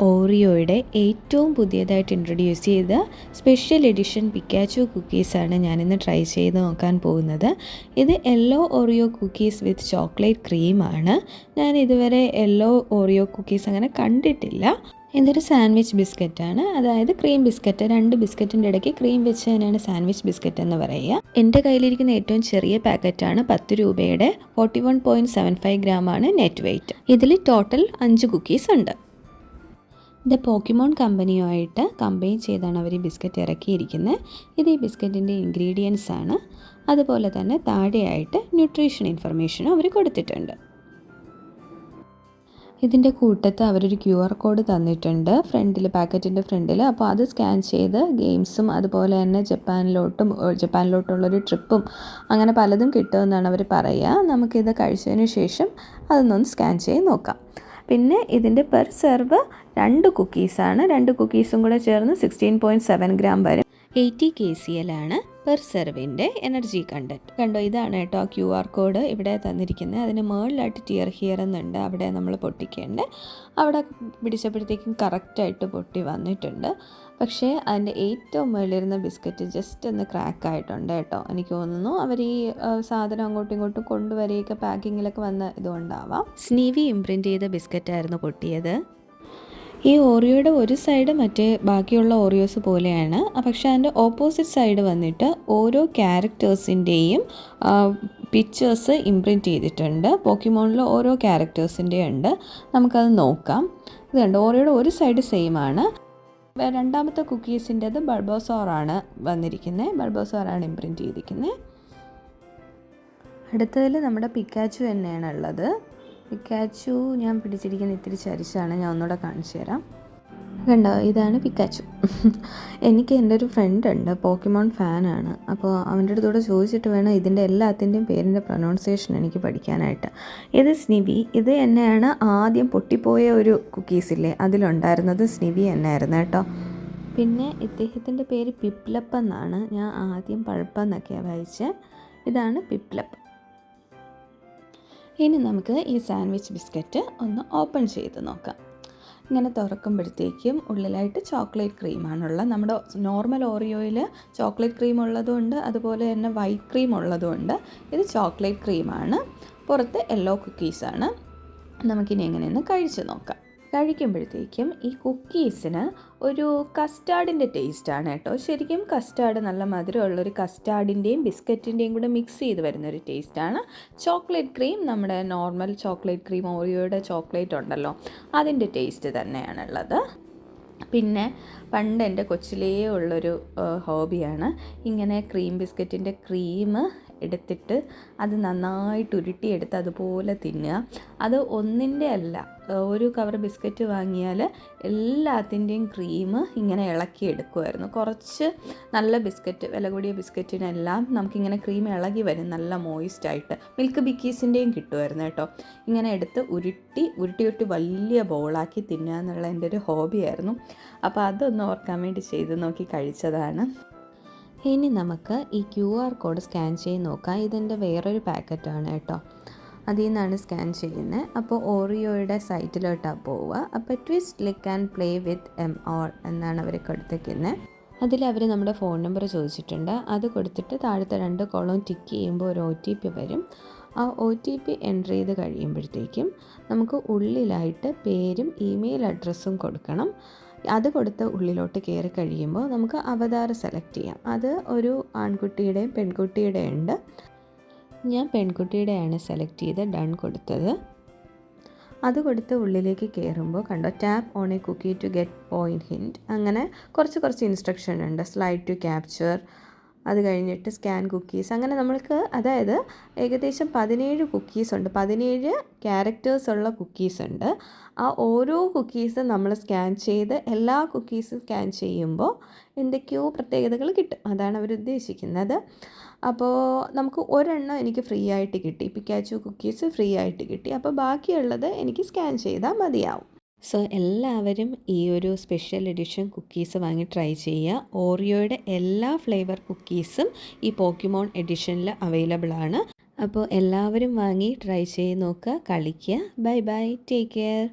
ഓറിയോയുടെ ഏറ്റവും പുതിയതായിട്ട് ഇൻട്രൊഡ്യൂസ് ചെയ്ത സ്പെഷ്യൽ എഡിഷൻ പിക്കാച്ചു കുക്കീസാണ് ഞാനിന്ന് ട്രൈ ചെയ്ത് നോക്കാൻ പോകുന്നത്. ഇത് യെല്ലോ ഓറിയോ കുക്കീസ് വിത്ത് ചോക്ലേറ്റ് ക്രീമാണ്. ഞാൻ ഇതുവരെ യെല്ലോ ഓറിയോ കുക്കീസ് അങ്ങനെ കണ്ടിട്ടില്ല. ഇതൊരു സാൻഡ്വിച്ച് ബിസ്ക്കറ്റാണ്, അതായത് ക്രീം ബിസ്ക്കറ്റ്. 2 ബിസ്ക്കറ്റിൻ്റെ ഇടയ്ക്ക് ക്രീം വെച്ച് തന്നെയാണ് സാൻഡ്വിച്ച് ബിസ്ക്കറ്റ് എന്ന് പറയുക. എൻ്റെ കയ്യിലിരിക്കുന്ന ഏറ്റവും ചെറിയ പാക്കറ്റാണ് 10 രൂപയുടെ. 41.75 ഗ്രാമാണ് നെറ്റ് വെയ്റ്റ്. ഇതിൽ ടോട്ടൽ 5 കുക്കീസ് ഉണ്ട്. ഇത് പോക്കിമോൺ കമ്പനിയുമായിട്ട് കമ്പൈൻ ചെയ്താണ് അവർ ഈ ബിസ്ക്കറ്റ് ഇറക്കിയിരിക്കുന്നത്. ഇത് ഈ ബിസ്ക്കറ്റിൻ്റെ ഇൻഗ്രീഡിയൻസ് ആണ്. അതുപോലെ തന്നെ താഴെയായിട്ട് ന്യൂട്രീഷൻ ഇൻഫർമേഷനും അവർ കൊടുത്തിട്ടുണ്ട്. ഇതിൻ്റെ കൂട്ടത്ത് അവരൊരു QR കോഡ് തന്നിട്ടുണ്ട് ഫ്രണ്ടിൽ, പാക്കറ്റിൻ്റെ ഫ്രണ്ടിൽ. അപ്പോൾ അത് സ്കാൻ ചെയ്ത് ഗെയിംസും അതുപോലെ തന്നെ ജപ്പാനിലോട്ടുള്ളൊരു ട്രിപ്പും അങ്ങനെ പലതും കിട്ടുമെന്നാണ് അവർ പറയുക. നമുക്കിത് കഴിച്ചതിന് ശേഷം അതൊന്നൊന്ന് സ്കാൻ ചെയ്ത് നോക്കാം. പിന്നെ ഇതിൻ്റെ പെർ സെർവ് 2 കുക്കീസാണ്. 2 കുക്കീസും കൂടെ ചേർന്ന് 16.7 ഗ്രാം വരും. 80 kcal ആണ് പെർ സെർവിൻ്റെ എനർജി കണ്ടൻറ്റ്. കണ്ടോ, ഇതാണ് കേട്ടോ QR കോഡ് ഇവിടെ തന്നിരിക്കുന്നത്. അതിന് മുകളിലായിട്ട് ടിയർ ഹിയർ എന്നുണ്ട്, അവിടെ നമ്മൾ പൊട്ടിക്കേണ്ട. അവിടെ പിടിച്ചപ്പോഴത്തേക്കും കറക്റ്റായിട്ട് പൊട്ടി വന്നിട്ടുണ്ട്. പക്ഷേ അതിൻ്റെ ഏറ്റവും മുകളിലിരുന്ന ബിസ്ക്കറ്റ് ജസ്റ്റ് ഒന്ന് ക്രാക്കായിട്ടുണ്ട് കേട്ടോ. എനിക്ക് തോന്നുന്നു അവർ ഈ സാധനം അങ്ങോട്ടും ഇങ്ങോട്ടും കൊണ്ടുവരികയൊക്കെ പാക്കിങ്ങിലൊക്കെ വന്ന ഇതുകൊണ്ടാവാം. സ്നീവി ഇംപ്രിൻ്റ് ചെയ്ത ബിസ്ക്കറ്റായിരുന്നു പൊട്ടിയത്. ഈ ഓറിയോയുടെ ഒരു സൈഡ് മറ്റേ ബാക്കിയുള്ള ഓറിയോസ് പോലെയാണ്, പക്ഷേ അതിൻ്റെ ഓപ്പോസിറ്റ് സൈഡ് വന്നിട്ട് ഓരോ ക്യാരക്ടേഴ്സിൻ്റെയും പിക്ചേഴ്സ് ഇംപ്രിൻറ്റ് ചെയ്തിട്ടുണ്ട്. പോക്കിമോണിൽ ഓരോ ക്യാരക്ടേഴ്സിൻ്റെയും ഉണ്ട്. നമുക്കത് നോക്കാം. ഇത് കണ്ട് ഓറിയോയുടെ ഒരു സൈഡ് സെയിം ആണ്. രണ്ടാമത്തെ കുക്കീസിൻ്റെത് ബൾബോസോറാണ് വന്നിരിക്കുന്നത്. ബൾബോസോറാണ് ഇംപ്രിൻറ്റ് ചെയ്തിരിക്കുന്നത്. അടുത്തതിൽ നമ്മുടെ പിക്കാച്ചു തന്നെയാണ് ഉള്ളത്. പിക്കാച്ചു ഞാൻ പിടിച്ചിരിക്കുന്ന ഇത്തിരി ചരിച്ചാണ്, ഞാൻ ഒന്നുകൂടെ കാണിച്ചു തരാം. കണ്ടോ, ഇതാണ് പിക്കാച്ചു. എനിക്ക് എൻ്റെ ഒരു ഫ്രണ്ട് ഉണ്ട്, പോക്കിമോൺ ഫാനാണ്. അപ്പോൾ അവൻ്റെ അടുത്തൂടെ ചോദിച്ചിട്ട് വേണം ഇതിൻ്റെ എല്ലാത്തിൻ്റെയും പേരിൻ്റെ പ്രൊനൗൺസിയേഷൻ എനിക്ക് പഠിക്കാനായിട്ട്. ഇത് സ്നിവി. ഇത് തന്നെയാണ് ആദ്യം പൊട്ടിപ്പോയ ഒരു കുക്കീസില്ലേ, അതിലുണ്ടായിരുന്നത് സ്നിവി തന്നെയായിരുന്നു കേട്ടോ. പിന്നെ ഇദ്ദേഹത്തിൻ്റെ പേര് പിപ്ലപ്പ് എന്നാണ്. ഞാൻ ആദ്യം പഴുപ്പെന്നൊക്കെയാണ് വായിച്ചത്. ഇതാണ് പിപ്ലപ്പ്. ഇനി നമുക്ക് ഈ സാൻഡ്വിച്ച് ബിസ്ക്കറ്റ് ഒന്ന് ഓപ്പൺ ചെയ്ത് നോക്കാം. ഇങ്ങനെ തുറക്കുമ്പോഴത്തേക്കും ഉള്ളിലായിട്ട് ചോക്ലേറ്റ് ക്രീമാണുള്ളത്. നമ്മുടെ നോർമൽ ഓറിയോയിൽ ചോക്ലേറ്റ് ക്രീം ഉള്ളതുകൊണ്ട് അതുപോലെ തന്നെ വൈറ്റ് ക്രീം ഉള്ളതുകൊണ്ട് ഇത് ചോക്ലേറ്റ് ക്രീമാണ്. പുറത്ത് യെല്ലോ കുക്കീസാണ്. നമുക്കിനി എങ്ങനെയൊന്ന് കഴിച്ച് നോക്കാം. കഴിക്കുമ്പോഴത്തേക്കും ഈ കുക്കീസിന് ഒരു കസ്റ്റാർഡിൻ്റെ ടേസ്റ്റാണ് കേട്ടോ. ശരിക്കും കസ്റ്റാർഡ്, നല്ല മധുരമുള്ളൊരു കസ്റ്റാർഡിൻ്റെയും ബിസ്ക്കറ്റിൻ്റെയും കൂടെ മിക്സ് ചെയ്ത് വരുന്നൊരു ടേസ്റ്റാണ്. ചോക്ലേറ്റ് ക്രീം, നമ്മുടെ നോർമൽ ചോക്ലേറ്റ് ക്രീം, ഓറിയോയുടെ ചോക്ലേറ്റ് ഉണ്ടല്ലോ, അതിൻ്റെ ടേസ്റ്റ് തന്നെയാണുള്ളത്. പിന്നെ പണ്ട് എൻ്റെ കൊച്ചിലേ ഉള്ളൊരു ഹോബിയാണ് ഇങ്ങനെ ക്രീം ബിസ്ക്കറ്റിൻ്റെ ക്രീം എടുത്തിട്ട് അത് നന്നായിട്ട് ഉരുട്ടിയെടുത്ത് അതുപോലെ തിന്നുക. അത് ഒന്നിൻ്റെ അല്ല, ഒരു കവർ ബിസ്ക്കറ്റ് വാങ്ങിയാൽ എല്ലാത്തിൻ്റെയും ക്രീം ഇങ്ങനെ ഇളക്കിയെടുക്കുമായിരുന്നു. കുറച്ച് നല്ല ബിസ്ക്കറ്റ്, വില കൂടിയ ബിസ്ക്കറ്റിനെല്ലാം നമുക്കിങ്ങനെ ക്രീം ഇളകി വരും, നല്ല മോയിസ്റ്റായിട്ട്. മിൽക്ക് ബിക്കീസിൻ്റെയും കിട്ടുമായിരുന്നു കേട്ടോ. ഇങ്ങനെ എടുത്ത് ഉരുട്ടി വലിയ ബോളാക്കി തിന്നുക എന്നുള്ള എൻ്റെ ഒരു ഹോബിയായിരുന്നു. അപ്പോൾ അതൊന്ന് ഓർക്കാൻ വേണ്ടി ചെയ്ത് നോക്കി കഴിച്ചതാണ്. ഇനി നമുക്ക് ഈ QR കോഡ് സ്കാൻ ചെയ്ത് നോക്കാം. ഇതെൻ്റെ വേറൊരു പാക്കറ്റാണ് കേട്ടോ. അതിൽ നിന്നാണ് സ്കാൻ ചെയ്യുന്നത്. അപ്പോൾ ഓറിയോയുടെ സൈറ്റിലോട്ടാണ് പോവുക. അപ്പോൾ twist click and play with MR എന്നാണ് അവർ കൊടുത്തേക്കുന്നത്. അതിൽ അവർ നമ്മുടെ ഫോൺ നമ്പർ ചോദിച്ചിട്ടുണ്ട്. അത് കൊടുത്തിട്ട് താഴത്തെ 2 കോളം ടിക്ക് ചെയ്യുമ്പോൾ ഒരു OTP വരും. ആ OTP എൻ്റർ ചെയ്ത് കഴിയുമ്പോഴത്തേക്കും നമുക്ക് ഉള്ളിലായിട്ട് പേരും ഇമെയിൽ അഡ്രസ്സും കൊടുക്കണം. അത് കൊടുത്ത് ഉള്ളിലോട്ട് കയറി കഴിയുമ്പോൾ നമുക്ക് അവതാർ സെലക്ട് ചെയ്യാം. അത് ഒരു ആൺകുട്ടിയുടെയും പെൺകുട്ടിയുടെയും ഉണ്ട്. ഞാൻ പെൺകുട്ടിയുടെയാണ് സെലക്ട് ചെയ്ത് ഡൺ കൊടുത്തത്. അത് കൊടുത്ത് ഉള്ളിലേക്ക് കയറുമ്പോൾ കണ്ടോ, tap on a cookie to get point hint, അങ്ങനെ കുറച്ച് ഇൻസ്ട്രക്ഷൻ ഉണ്ട്. സ്ലൈഡ് ടു ക്യാപ്ചർ, അത് കഴിഞ്ഞിട്ട് സ്കാൻ കുക്കീസ്, അങ്ങനെ നമ്മൾക്ക് അതായത് ഏകദേശം 17 കുക്കീസ് ഉണ്ട്. 17 ക്യാരക്ടേഴ്സ് ഉള്ള കുക്കീസ് ഉണ്ട്. ആ ഓരോ കുക്കീസും നമ്മൾ സ്കാൻ ചെയ്ത് എല്ലാ കുക്കീസും സ്കാൻ ചെയ്യുമ്പോൾ എന്തൊക്കെയോ പ്രത്യേകതകൾ കിട്ടും. അതാണ് അവർ ഉദ്ദേശിക്കുന്നത്. അപ്പോൾ നമുക്ക് ഒരെണ്ണം എനിക്ക് ഫ്രീ ആയിട്ട് കിട്ടി, പിക്കാച്ചു കുക്കീസ് ഫ്രീ ആയിട്ട് കിട്ടി. അപ്പോൾ ബാക്കിയുള്ളത് എനിക്ക് സ്കാൻ ചെയ്താൽ മതിയാവും. സോ എല്ലാവരും ഈ ഒരു സ്പെഷ്യൽ എഡിഷൻ കുക്കീസ് വാങ്ങി ട്രൈ ചെയ്യുക. ഓറിയോയുടെ എല്ലാ ഫ്ലേവർ കുക്കീസും ഈ പോക്കിമോൺ എഡിഷനിൽ അവൈലബിൾ ആണ്. അപ്പോൾ എല്ലാവരും വാങ്ങി ട്രൈ ചെയ്ത് നോക്കുക, കളിക്കുക. Bye bye, take care.